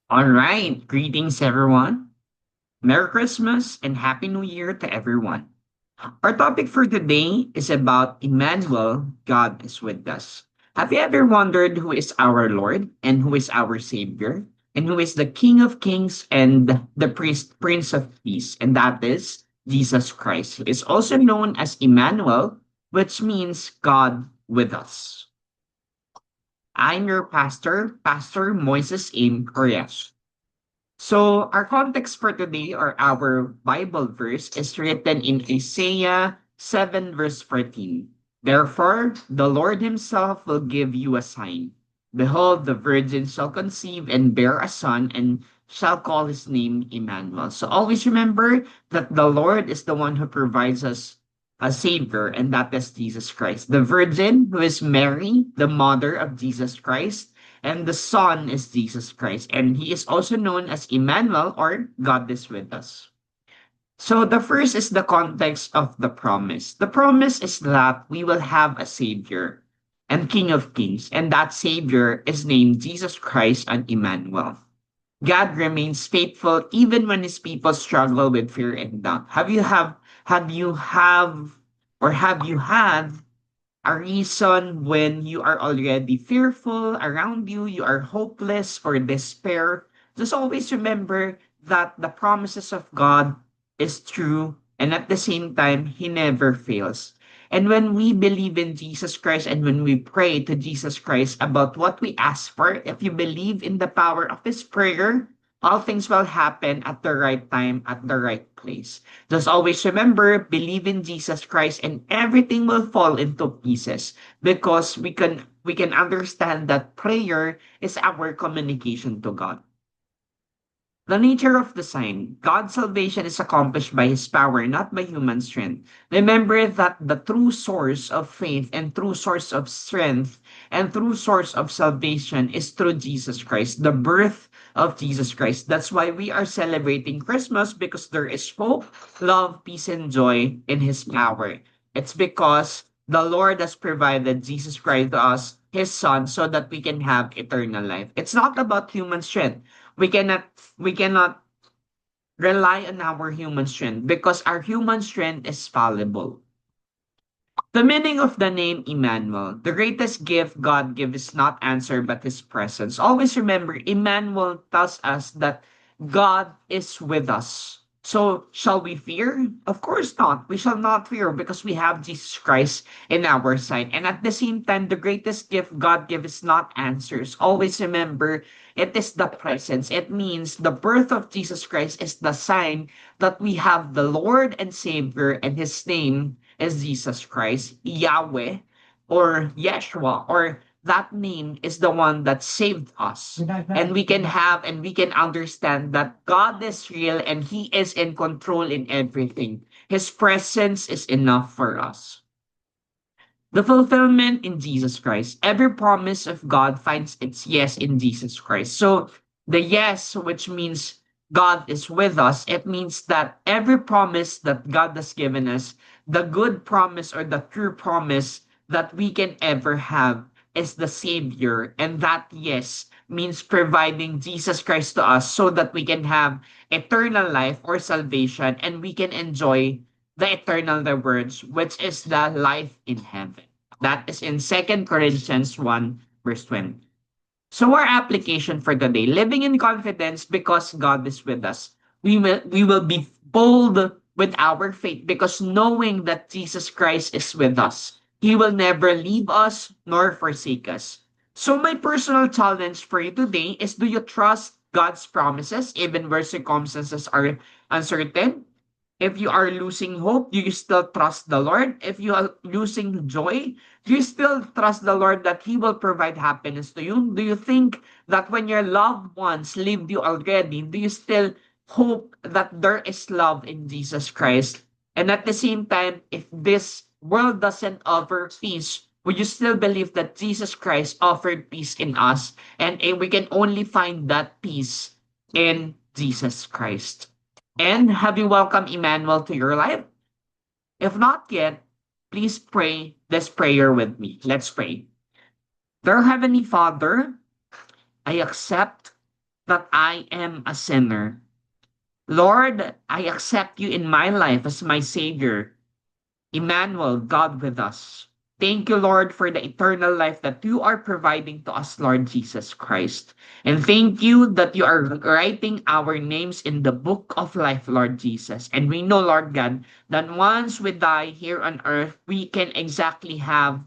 All right. Greetings, everyone. Merry Christmas and Happy New Year to everyone. Our topic for today is about Emmanuel, God is with us. Have you ever wondered who is our Lord and who is our Savior and who is the King of Kings and the Prince of Peace? And that is Jesus Christ, who is also known as Emmanuel, which means God with us. I'm your pastor, Pastor Moises M. Correas. So our context for today or our Bible verse is written in Isaiah 7 verse 14. Therefore, the Lord himself will give you a sign. Behold, the virgin shall conceive and bear a son and shall call his name Emmanuel. So always remember that the Lord is the one who provides us a savior, and that is Jesus Christ. The virgin who is Mary, the mother of Jesus Christ, and the Son is Jesus Christ. And he is also known as Emmanuel or God is with us. So the first is the context of the promise. The promise is that we will have a Savior and King of Kings, and that Savior is named Jesus Christ and Emmanuel. God remains faithful even when his people struggle with fear and doubt. Have you had a reason when you are already fearful around you, you are hopeless or despair? Just always remember that the promises of God is true, and at the same time, He never fails. And when we believe in Jesus Christ and when we pray to Jesus Christ about what we ask for, if you believe in the power of His prayer, all things will happen at the right time, at the right place. Just always remember, believe in Jesus Christ and everything will fall into pieces because we can understand that prayer is our communication to God. The nature of the sign, God's salvation is accomplished by his power, not by human strength. Remember that the true source of faith and true source of strength and true source of salvation is through Jesus Christ, the birth of Jesus Christ. That's why we are celebrating Christmas because there is hope, love, peace, and joy in his power. It's because the Lord has provided Jesus Christ to us, his son, so that we can have eternal life. It's not about human strength. We cannot rely on our human strength because our human strength is fallible. The meaning of the name Emmanuel, the greatest gift God gives is not answer but his presence. Always remember, Emmanuel tells us that God is with us. So, shall we fear? Of course not. We shall not fear because we have Jesus Christ in our side. And at the same time, the greatest gift God gives is not answers. Always remember, it is the presence. It means the birth of Jesus Christ is the sign that we have the Lord and Savior, and his name is Jesus Christ, Yahweh, or Yeshua, or that name is the one that saved us. And we can have and we can understand that God is real and He is in control in everything. His presence is enough for us. The fulfillment in Jesus Christ. Every promise of God finds its yes in Jesus Christ. So the yes, which means God is with us, it means that every promise that God has given us, the good promise or the true promise that we can ever have is the Savior. And that yes means providing Jesus Christ to us so that we can have eternal life or salvation and we can enjoy the eternal rewards, which is the life in heaven. That is in Second Corinthians 1, verse 20. So our application for today, living in confidence because God is with us. We will be bold with our faith because knowing that Jesus Christ is with us. He will never leave us nor forsake us. So my personal challenge for you today is, do you trust God's promises even where circumstances are uncertain? If you are losing hope, do you still trust the Lord? If you are losing joy, do you still trust the Lord that He will provide happiness to you? Do you think that when your loved ones leave you already, do you still hope that there is love in Jesus Christ? And at the same time, if this world doesn't offer peace, would you still believe that Jesus Christ offered peace in us and we can only find that peace in Jesus Christ? And have you welcomed Emmanuel to your life? If not yet, please pray this prayer with me. Let's pray. Dear Heavenly Father, I accept that I am a sinner. Lord, I accept you in my life as my Savior. Emmanuel, God with us. Thank you, Lord, for the eternal life that you are providing to us, Lord Jesus Christ. And thank you that you are writing our names in the book of life, Lord Jesus. And we know, Lord God, that once we die here on earth, we can exactly have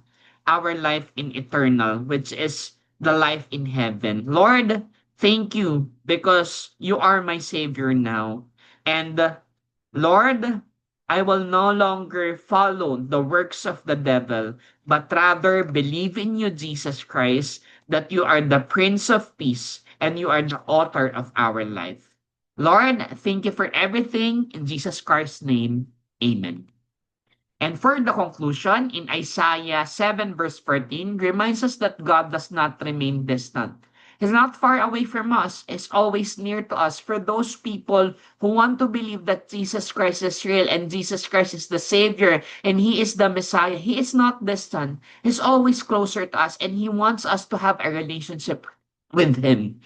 our life in eternal, which is the life in heaven. Lord, thank you because you are my Savior now. And Lord, I will no longer follow the works of the devil, but rather believe in you, Jesus Christ, that you are the Prince of Peace and you are the author of our life. Lord, thank you for everything. In Jesus Christ's name, amen. And for the conclusion, in Isaiah 7 verse 14, reminds us that God does not remain distant. He's not far away from us. He's always near to us. For those people who want to believe that Jesus Christ is real and Jesus Christ is the Savior and He is the Messiah, He is not distant. He's always closer to us and He wants us to have a relationship with Him.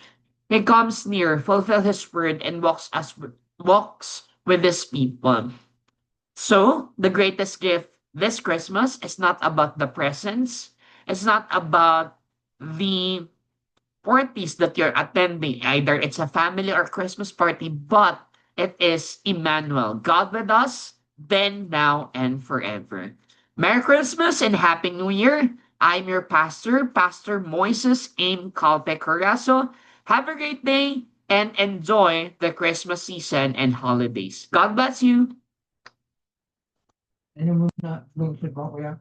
He comes near, fulfill His word, and walks with His people. So, the greatest gift this Christmas is not about the presents. It's not about the parties that you're attending. Either it's a family or Christmas party, but it is Emmanuel, God with us, then, now, and forever. Merry Christmas and Happy New Year. I'm your pastor, Pastor Moises M. Calpe Corazo. Have a great day and enjoy the Christmas season and holidays. God bless you. Ano mo na, lungsod mo, kuya?